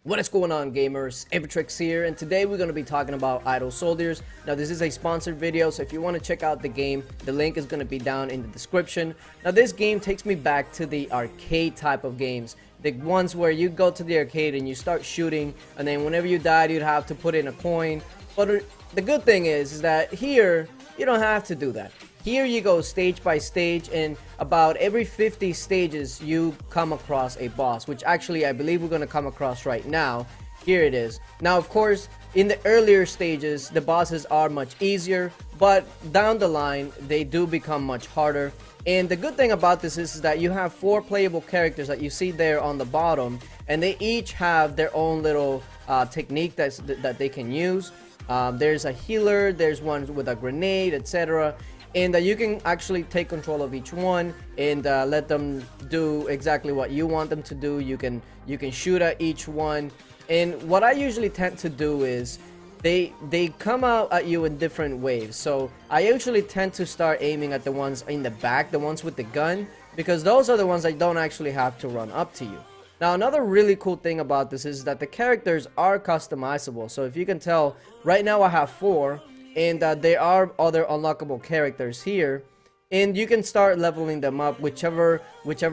What is going on, gamers? Aevatrex here, and today we're going to be talking about Idle Soldiers. Now, this is a sponsored video, so if you want to check out the game, the link is going to be down in the description. Now, this game takes me back to the arcade type of games, the ones where you go to the arcade and you start shooting, and then whenever you died, you'd have to put in a coin. But the good thing is that here, you don't have to do that. Here you go stage by stage, and about every 50 stages you come across a boss, which actually I believe we're going to come across right now. Here it is. Now, of course, in the earlier stages the bosses are much easier, but down the line they do become much harder. And the good thing about this is that you have 4 playable characters that you see there on the bottom, and they each have their own little technique that they can use. There's a healer, there's one with a grenade, etc. And you can actually take control of each one and let them do exactly what you want them to do. You can shoot at each one. And what I usually tend to do is they come out at you in different waves. So I usually tend to start aiming at the ones in the back, the ones with the gun, because those are the ones I don't actually have to run up to you. Now, another really cool thing about this is that the characters are customizable. So if you can tell, right now I have 4. And there are other unlockable characters here, and you can start leveling them up whichever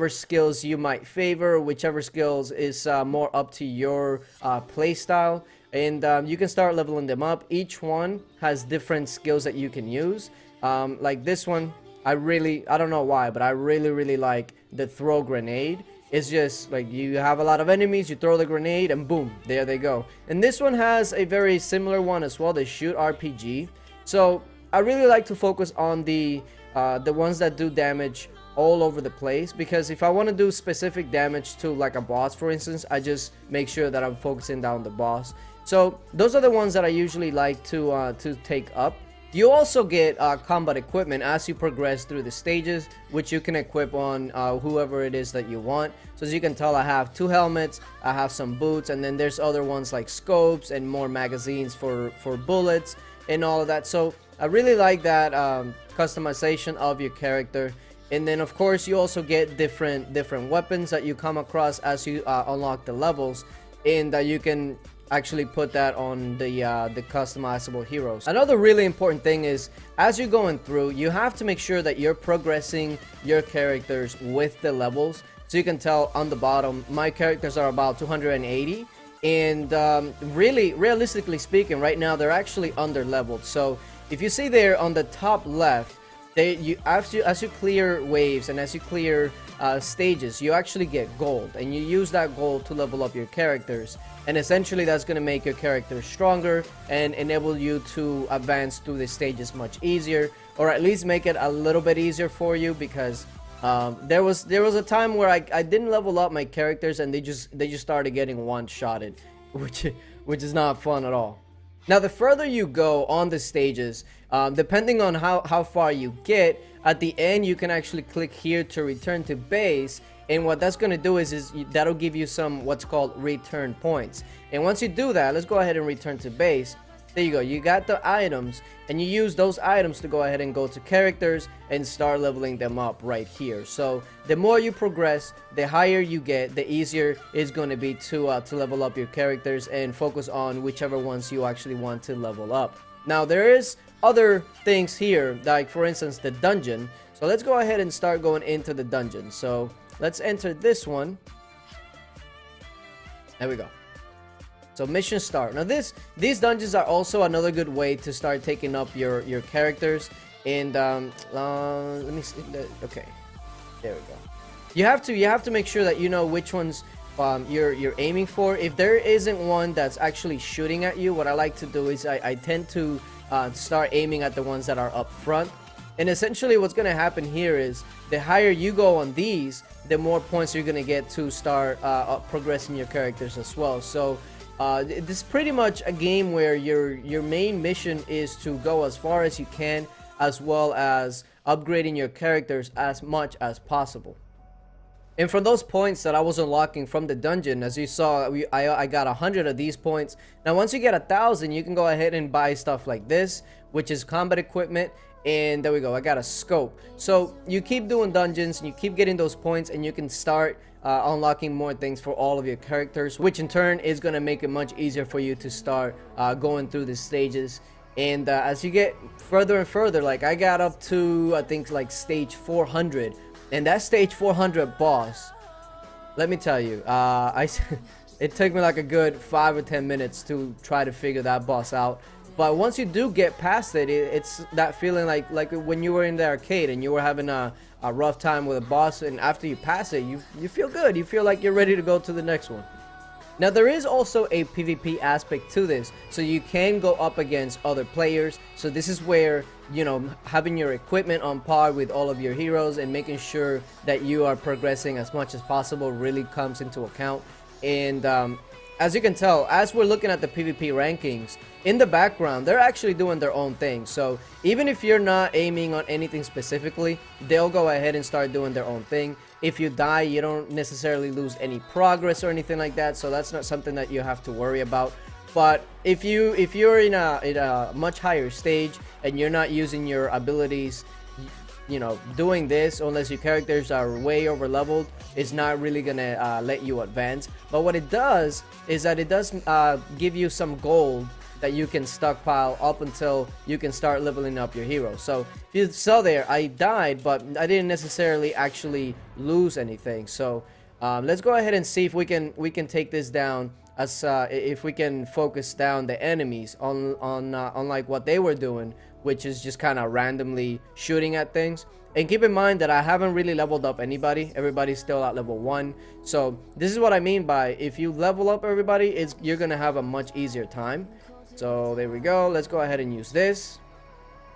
skills you might favor, whichever skills is more up to your playstyle. And you can start leveling them up. Each one has different skills that you can use. Like this one, I don't know why, but I really like the throw grenade. It's just like you have a lot of enemies, you throw the grenade, and boom, there they go. And this one has a very similar one as well, the shoot RPG. So I really like to focus on the ones that do damage all over the place, because if I want to do specific damage to like a boss, for instance, I just make sure that I'm focusing down the boss. So those are the ones that I usually like to take up. You also get combat equipment as you progress through the stages, which you can equip on whoever it is that you want. So as you can tell, I have 2 helmets, I have some boots, and then there's other ones like scopes and more magazines for bullets and all of that. So I really like that customization of your character. And then of course you also get different weapons that you come across as you unlock the levels, and you can actually put that on the customizable heroes. Another really important thing is, as you're going through, you have to make sure that you're progressing your characters with the levels. So you can tell on the bottom, my characters are about 280, and really, realistically speaking, right now they're actually under leveled. So if you see there on the top left, as you clear waves and as you clear stages, you actually get gold, and you use that gold to level up your characters. And essentially that's going to make your character stronger and enable you to advance through the stages much easier, or at least make it a little bit easier for you, because there was a time where I didn't level up my characters and they just started getting one-shotted, which is not fun at all. Now, the further you go on the stages, depending on how far you get, at the end you can actually click here to return to base. And what that's going to do is that'll give you some what's called return points. And once you do that, let's go ahead and return to base. There you go, you got the items, and you use those items to go ahead and go to characters and start leveling them up right here. So the more you progress, the higher you get, the easier it's going to be to level up your characters and focus on whichever ones you actually want to level up. Now, there is other things here, like for instance the dungeon. So let's go ahead and start going into the dungeon. So let's enter this one. There we go. So mission start. Now these dungeons are also another good way to start taking up your characters. And let me see. Okay, there we go. You have to make sure that you know which ones you're aiming for. If there isn't one that's actually shooting at you, what I like to do is I tend to start aiming at the ones that are up front. And essentially what's going to happen here is the higher you go on these, the more points you're going to get to start progressing your characters as well. So this is pretty much a game where your main mission is to go as far as you can, as well as upgrading your characters as much as possible. And from those points that I was unlocking from the dungeon, as you saw, I got 100 of these points. Now once you get 1,000, you can go ahead and buy stuff like this, which is combat equipment. And there we go, I got a scope. So you keep doing dungeons and you keep getting those points, and you can start unlocking more things for all of your characters, which in turn is going to make it much easier for you to start going through the stages. And as you get further and further, like I got up to, I think, like stage 400, and that stage 400 boss, let me tell you, it took me like a good 5 or 10 minutes to try to figure that boss out. But once you do get past it, it's that feeling like when you were in the arcade and you were having a rough time with a boss, and after you pass it, you feel good. You feel like you're ready to go to the next one. Now, there is also a PvP aspect to this, so you can go up against other players. So this is where, you know, having your equipment on par with all of your heroes and making sure that you are progressing as much as possible really comes into account. And as you can tell, as we're looking at the PvP rankings, in the background, they're actually doing their own thing. So even if you're not aiming on anything specifically, they'll go ahead and start doing their own thing. If you die, you don't necessarily lose any progress or anything like that, so that's not something that you have to worry about. But if you're in a much higher stage and you're not using your abilities, you know, doing this, unless your characters are way over leveled, is not really gonna let you advance. But what it does is that it does give you some gold that you can stockpile up until you can start leveling up your hero. So if you saw there, I died, but I didn't necessarily actually lose anything. So let's go ahead and see if we can take this down, as if we can focus down the enemies on like what they were doing, which is just kind of randomly shooting at things. And keep in mind that I haven't really leveled up anybody. Everybody's still at level 1. So this is what I mean by, if you level up everybody, you're gonna have a much easier time. So there we go. Let's go ahead and use this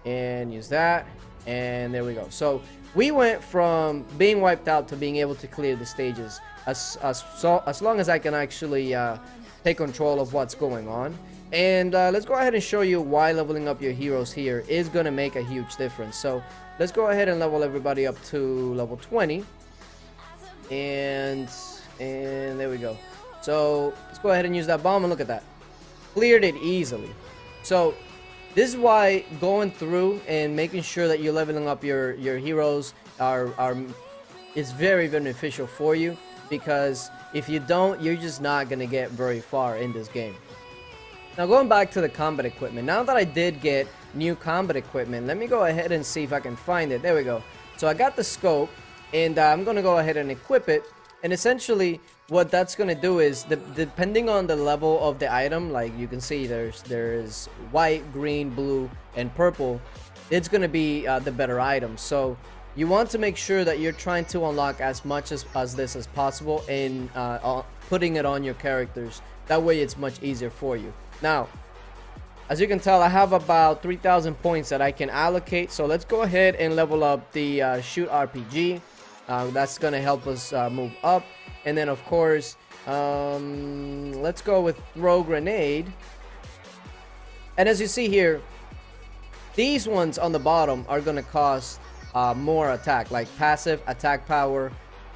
and use that, and there we go. So we went from being wiped out to being able to clear the stages as long as I can actually take control of what's going on. And let's go ahead and show you why leveling up your heroes here is going to make a huge difference. So let's go ahead and level everybody up to level 20, and there we go. So let's go ahead and use that bomb, and look at that. Cleared it easily. So this is why going through and making sure that you're leveling up your heroes is very beneficial for you, because if you don't, you're just not gonna get very far in this game. Now, going back to the combat equipment, now that I did get new combat equipment, let me go ahead and see if I can find it. There we go. So I got the scope, and I'm gonna go ahead and equip it. And essentially what that's going to do is, depending on the level of the item, like you can see there's white, green, blue, and purple, it's going to be the better item. So you want to make sure that you're trying to unlock as much as this as possible, and putting it on your characters. That way it's much easier for you. Now, as you can tell, I have about 3,000 points that I can allocate. So let's go ahead and level up the shoot RPG. That's going to help us move up. And then, of course, let's go with throw grenade. And as you see here, these ones on the bottom are going to cost more attack, like passive attack power.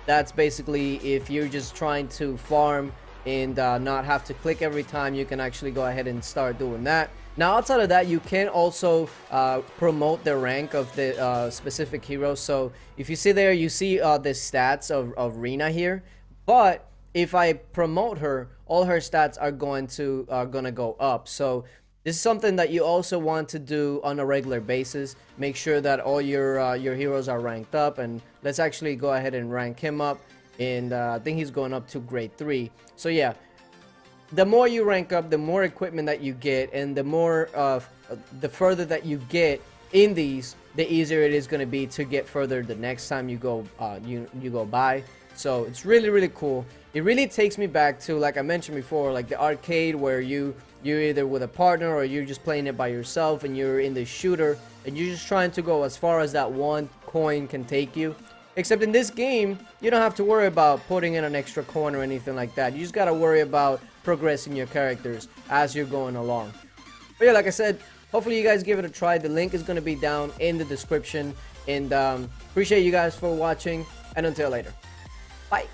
That's basically if you're just trying to farm and not have to click every time, you can actually go ahead and start doing that. Now, outside of that, you can also promote the rank of the specific hero. So if you see there, you see the stats of Rena here. But if I promote her, all her stats are gonna go up. So this is something that you also want to do on a regular basis. Make sure that all your heroes are ranked up. And let's actually go ahead and rank him up. And I think he's going up to grade 3. So yeah, the more you rank up, the more equipment that you get, and the more the further that you get in these, the easier it is going to be to get further the next time you go you go by. So it's really cool. It really takes me back to, like I mentioned before, like the arcade, where you're either with a partner or you're just playing it by yourself, and you're in the shooter and you're just trying to go as far as that one coin can take you. Except in this game, you don't have to worry about putting in an extra coin or anything like that. You just gotta worry about progressing your characters as you're going along. But yeah, like I said, hopefully you guys give it a try. The link is gonna be down in the description. And appreciate you guys for watching, and until later. Bye.